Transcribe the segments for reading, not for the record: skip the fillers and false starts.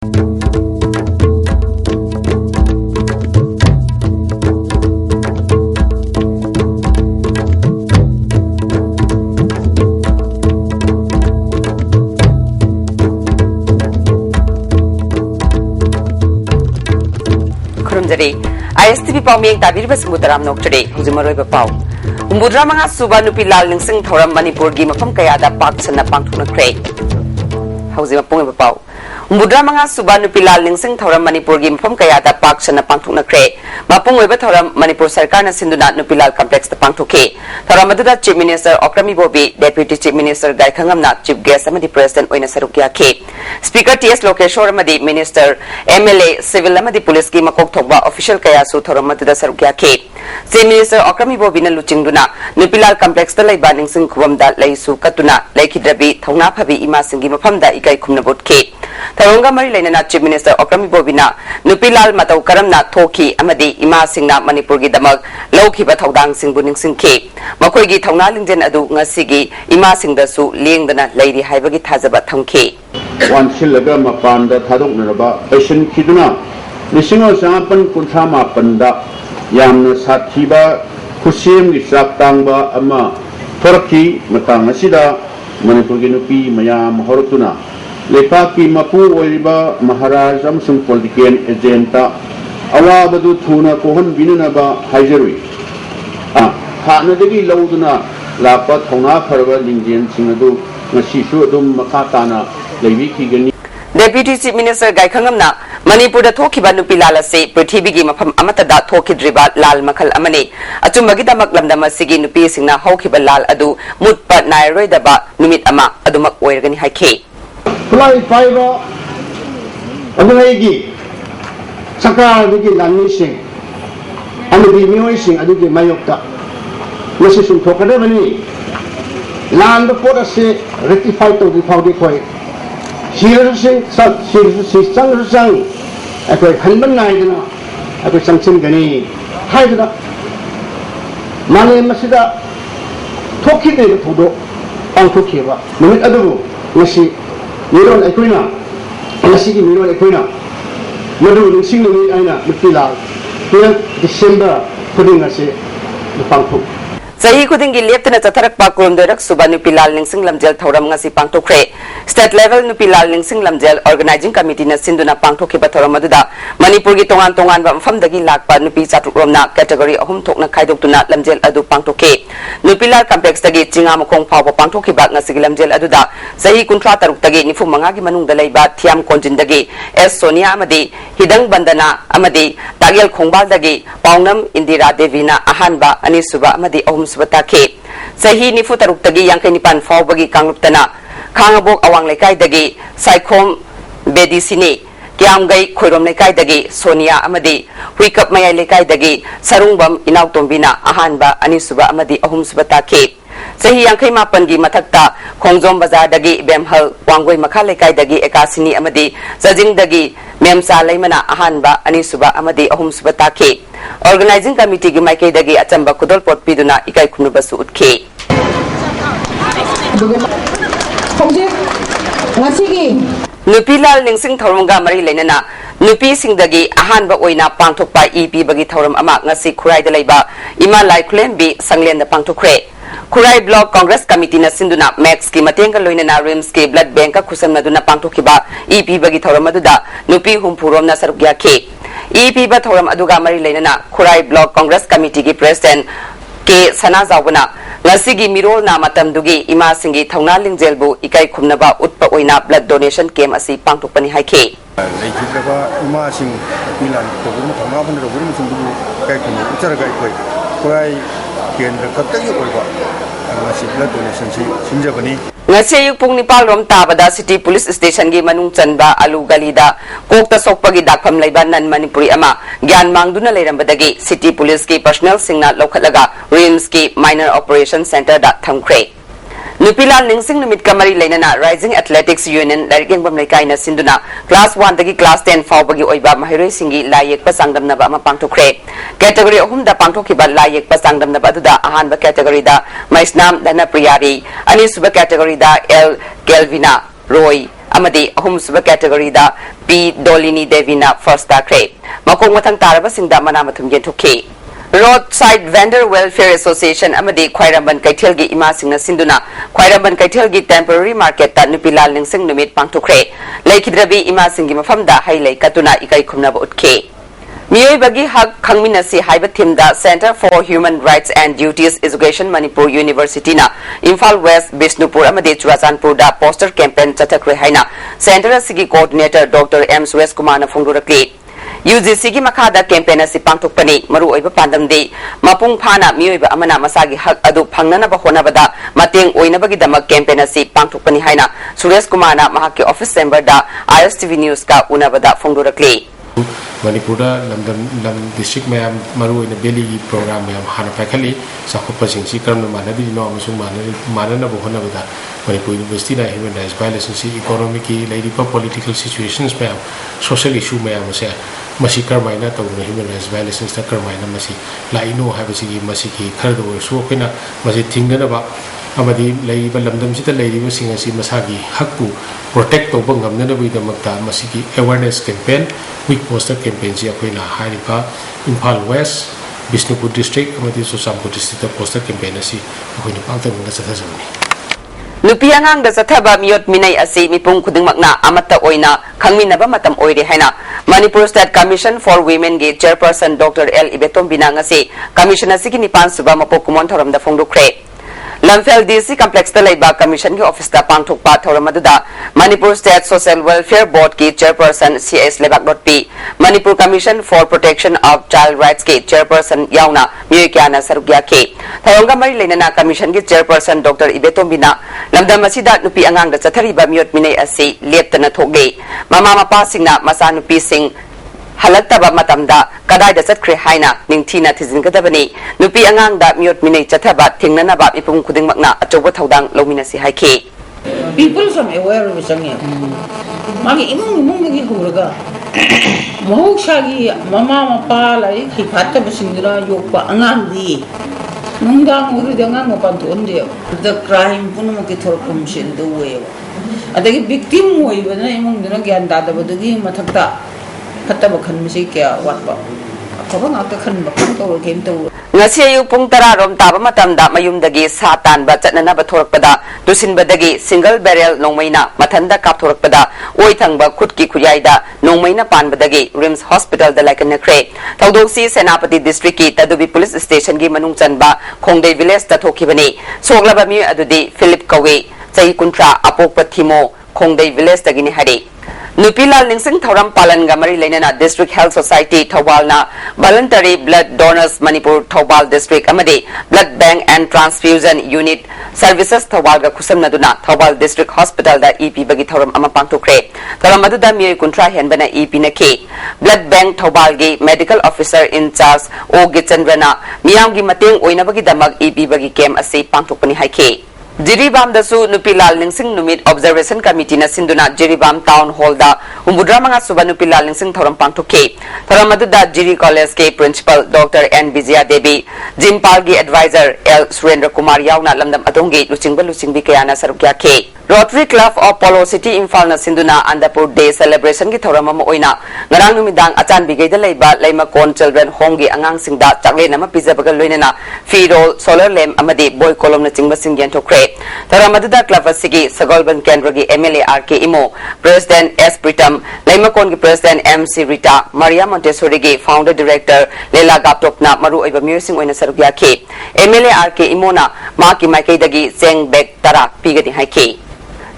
ISTV Pauming Tabir Smudaram Noctre, Huzumaro Pau. Umudramanga Suba Nupilal Lingsing Thoram Manipur Game from Kayada Parks and a Pantuna Cray. Housing Pau. Umudramanga Suba Nupilal Lingsing Thoram Manipur Game from Kayada Parks and a Pantuna Cray. Mapung Thoram Manipur Sarkana Sinduna Nupilal Complex the Pantuke. Thoramada Chief Minister Okrami Bobi, Deputy Chief Minister Gai Kangamna, Chief Guest Amadi President Oina Sarukia K. Speaker T.S. Lokeshwar Amadi Minister MLA Civil Amadi Police Ki Makok Thokba Official Kayasu Thoramada Sarukia K. Chief Minister Okrami Bobi na Luchingduna Nupilal Complex the Lay Baning Sing Kuwamda Laisu Katuna Laikidrabi Thongna Phabi Ima Singi Maphamda Ikai Kumnabot K. Tharonga Mari Lainana Chief Minister Okrami Bobina Nupilal Matau Karamna Thoki Amadi Ima Singna Manipur gi Damag Lokhiba Thodang Singbu Ningsing K. Makoi gi Thongna Lingjen adu ngasigi Ima Singdasu Lengdana Lady Haibagi Thazaba Thongke. One Silaga Mapanda Thadok Naraba, Asian Kiduna, Nisimo Sapan Kuntama Panda, Yamna Satiba, Kusim, Saptangba, Ama, Torki, Matangasida, Manipuginupi, Mayam, Hortuna, Lepaki, Mapu, Oiba, Maharaj, Samsung Politician, Agenta, Awabadu Tuna, Kohan Vinanaba, Hajeri. Hanadigi Lauduna, Lapa, Tona, Parva, Lindian, Singadu, Nasishu, Dum, Makatana. Deputy Chief Minister Gai Kangamna Manipur da Thokiba Nupilala se Prithibigi Mafam Amata da Thokidriba Lal Makal Amane Achumbagi Damak Lamdama Sigi Nupi Singna Hokiba Lal Adu Mutpa Nairoi Daba Numit Ama Adumak Oirgani Hake. Fly Fiber Aduagi Saka Vigi Lanising and the Mioising Adugi Mayokta Mrs. Tokadevani Land of Port say rectified to the Paudi. Here say, Sang, I could Hanban Naidana, I could Samson Gani, Hydra Mane Masida, Toki de Pudo, Uncle Kiva, Numit Adu, Nasi, Miron Equina, Nasi Miron Equina, Madu, Singing Aina, Mutila, December, putting us the Panku. Sahi Kudingi Lieutenant Atarak Pakrum Direct Suba Nupilal Lingsing Lamjel Thoram Ngasi Pangtokre State Level Nupilal Lingsing Lamjel Organizing Committee na Sinduna Pangtoki Bathoramada Manipur gi Tongan Tongan ba Mfam dagi Lakpa Nupi Chatrumna Category Ahum Tokna Kaidokuna Lamjel Adu Pangtoke Nupilal Complex dagi Chingam Kong Phaw Pangtoki ba Ngasi Lamjel Aduda Sahi Kuntra Taruk dagi Nifu Mangagi Manung Dalaiba Thiam Konjin dagi S Sonia Amadi Hidang Bandana Amadi Tagel Khongbal dagi Paunam Indira Devina Ahanba Ani Suba Amadi Ahum Subatake Sahi Nifu Taruk dagi Yangkai Nipan Phaw bagi Kangluptana Kangabok Awang Lekai dagi Saikom Bedisine Kiamgai Khoirom Lekai dagi Sonia Amadi Huikap Maya Lekai dagi Sarungbam Inautombina Ahanba Anisuba Amadi Ahum Subatake Sahi Yangkai Mapangi Matakta Khongjom Bazar dagi Bemhal Wangoi Makha Lekai dagi Ekasini Amadi Zajing dagi Memsa Laimana Ahanba Anisuba Amadi Ahum Subatake Organizing Committee gi Maikei dagi Achamba Kudol Pot Piduna Ikai Khumnubasu Utke Nupilal Lingsing Thoramga Mari Lenana Nupi Singdagi Ahanba Oina Pangtokpa EP Bagi Thoram Ama Ngasi Kurai Dalaiba Ima Lai Kulembi Sanglen the Pangtokre Kurai Block Congress Committee na Sinduna Max ki Matenga Loinana Rims ki Blood Bank ka Kusam Naduna Pangtokiba EP Bagi Thoramaduda Nupi Humpurom na Sarugya K EP ba Thoram Aduga Mari Lenana Kurai Block Congress Committee ki President K Sana Zawuna Ngasigi Mirol na Matamdugi Ima Singi Thongna Lingjelbu Ikai Khumnaba Utpa Oina Blood Donation Camp asi Pangtokpani Haike Laikidaba Ima Sing Milan Togum Thongna Ban Rogum Sumbu Kai Khumna Ucharaga Ikoi Kurai Kendra Kaptagi Oiba Ngasi Blood Donation Sinjabani Ngasi Yuk Pung Nipal Rom Tabada City Police Station gi Manung Chanba Alu Galida Kokta Sokpagi Dakpham Laiba Nan Manipuri Ama Gyan Mangduna Leirambadagi City Police ki Personnel Singna Lokhalaga Rims ki Minor Operation Center da Thamkre Nupilal Lingsing Numit Kamari Lenana Rising Athletics Union Larigeng Bam Lekai na Sinduna Class 1 dagi Class 10 Fawbagi Oiba Mahiroi Singi Layek Pasangdam Naba Ama Pangtokre Category Ahum da Pangtokiba Layek Pasangdam Naba Aduda Ahanba Category da Maisnam Dana Priyari Ani Suba Category da L Kelvina Roy amadi ahum suba category da P Dolini Devina first takre makong matang taraba singda manamathum yenthokhi Roadside Vendor Welfare Association amadi Khwairamban Kaithel gi ima singna sinduna Khwairamban Kaithel gi temporary market ta nupilal ningsing numit pangthokre laikhidrabi ima singi mafamda hailai katuna ikai khumna ba utke Miyoi bagi hak khangminasi haiba thimda Center for Human Rights and Duties Education Manipur University na Imphal West Bishnupur amadi Churachandpur da poster campaign chathakre haina Center asigi coordinator Dr. M. Suresh Kumar na phongdurakli UGC gi makhada campaign asi pangthokpani maru oiba pandamdi mapung phana mioiba amana masagi hak adu phangnana ba honabada mateng oinabagi damak campaign asi pangthokpani haina Suresh Kumar na mahaki office chamber da ISTV News ka unabada phongdurakli Manipura lam district mayam maru in beli program mayam hana paikali sakhupa singsi karam manabi no amasung manana bohona bada Manipur University na human rights violations economic lady political situations mayam social issue mayam se masi karmaina to human rights violations ta karmaina masi laino habasi masi ki khardo so kina masi thingna ba amadi lay balamdam sita lay riba singasi masagi hakku protect to bangam na bi damakta masigi awareness campaign week poster campaign si akoina haripa Imphal West Bishnupur district amadi Sosampur district poster campaign asi akoina pangtang na sathajani Nupi angang da sathaba miyot minay asi mipung khudingmakna amata oina khangminaba matam oire haina Manipur State Commission for Women gi chairperson Dr. L. Ibetom Binangasi commission asigi nipan suba mapokumon thoram da phongdukre Lamphel DC complex ta leiba commission ki office ta pangthokpa thoramadda Manipur State Social Welfare Board ki chairperson CS Lebak.P Manipur Commission for Protection of Child Rights ki chairperson yauna myoikyana sarugya ke thoronga mari leinana commission ki chairperson Dr. Ibetom Bina lamdam asida nupi angang da chathariba miyot minai asi leptana thoge mama mapa singna masa nupi sing halaktaba matamda kadai da chatkre haina ningthina thijingadabani nupi angang da miyot minai chathaba thingnana ba ipung khudingmakna achoba thodang lominasi haike people some aware of sangi magi imung gi huraga mohshagi mama mapa lai ki phatta basindra yokpa angang di nungdang uri dangang mapan tonde the crime punumu ki thorkum shin do we adagi victim moi bana imung dina gyan dada badagi mathakta kata bakhan misi kya watba akaba ngata khan bakhan to game to ngasi ayu pung tara rom taba matamda mayumdagi satan ba chatnana ba thorakpada dusinbadagi single barrel nongmaina mathanda kap thorakpada oithangba khutki khuyaida nongmaina panbadagi Rims Hospital da laikanakre tawdongsi Senapati district ki tadubi police station gi manung chanba khongdei village ta thokibani soglaba mi adudi Philip Kawe chai kuntra apokpa thimo khongdei village tagini hari Nupilal Ningsing Thoram Palan Gamari Lenana District Health Society Thobal na Voluntary Blood Donors Manipur Thobal District Amadi Blood Bank and Transfusion Unit Services Thobal ga khusam naduna Thobal District Hospital da EP bagi thoram ama pangthokre thoram aduda miyoi kuntra henbana EP na ke Blood Bank Thobal gi Medical Officer in Charge O Gichandrana miyam gi mateng oina bagi damak EP bagi camp ase pangthokpani haike Jiribam dasu Nupilal Ningsing Numit Observation Committee na sinduna Jiribam Town Hall da Umbudra mga suba Nupilal Ningsing thoram pangthoke thoram aduda Jiri College ke Principal Dr. N. Vijaya Devi Jimpal gi Advisor L. Surendra Kumar yauna lamdam atonggi luchingbi kayana sarukya ke Rotary Club of Polo City Imphal na sinduna Andapur Day Celebration ki thoram ama oina ngarang numidang achan bigay da leiba Leimakon Children Home gi angang singda chakle nama pizabaga loinana Firol Solar Lamp amadi boy column na chingba singyan thokre Taramadda Club asigi Sagolban Kendra gi MLA RK Imo President S Pritam Leimakon gi President MC Rita Maria Montessori gi Founder Director Lela Gaptopna maru oiba music oina sarugya ke MLA RK Imo na maki maikai dagi Zeng Bek Tara pigati haike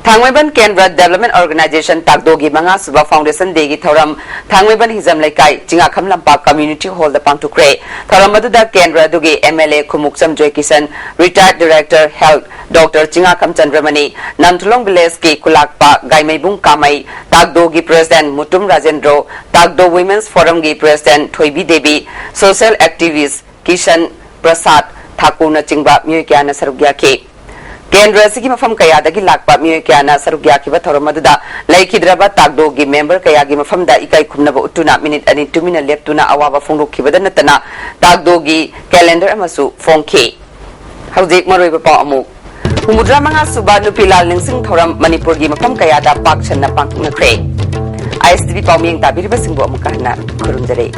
Thangmaiban Kendra Development Organization Takdogi Manga Suba Foundation Degi Thoram Thangmaiban Hizam Laikai Jinga Khamlampa Community Hall the Pangtukre Thoram Aduda Kendra Dugi MLA Kumuksam Joy Kisan Retired Director Health Dr. Jinga Kam Chandramani Namtulong Village Ki Kulakpa Gaimaibung Kamai Takdogi President Mutum Rajendro Takdo Women's Forum Gi President Thoibi Devi Social Activist Kishan Prasad Thakur na Chingba Myoikya na Sarugya Ke Kendra sigi mafam kaya dagi lakpa miyo kaya na sarugya kiba thoromaduda laikhidraba takdo gi member kaya gi mafam da ikai khumnaba utuna minute ani 2 minute leptuna awaba phongru khibada natana takdo gi calendar amasu phongke hauzik maroi ba pa amu Humudra mga suba nupilal ningsing thoram Manipur gi mafam kayada pakchan na pangtuknakre. ISTV paumiyang tabiriba singbo amukahna kurunjare.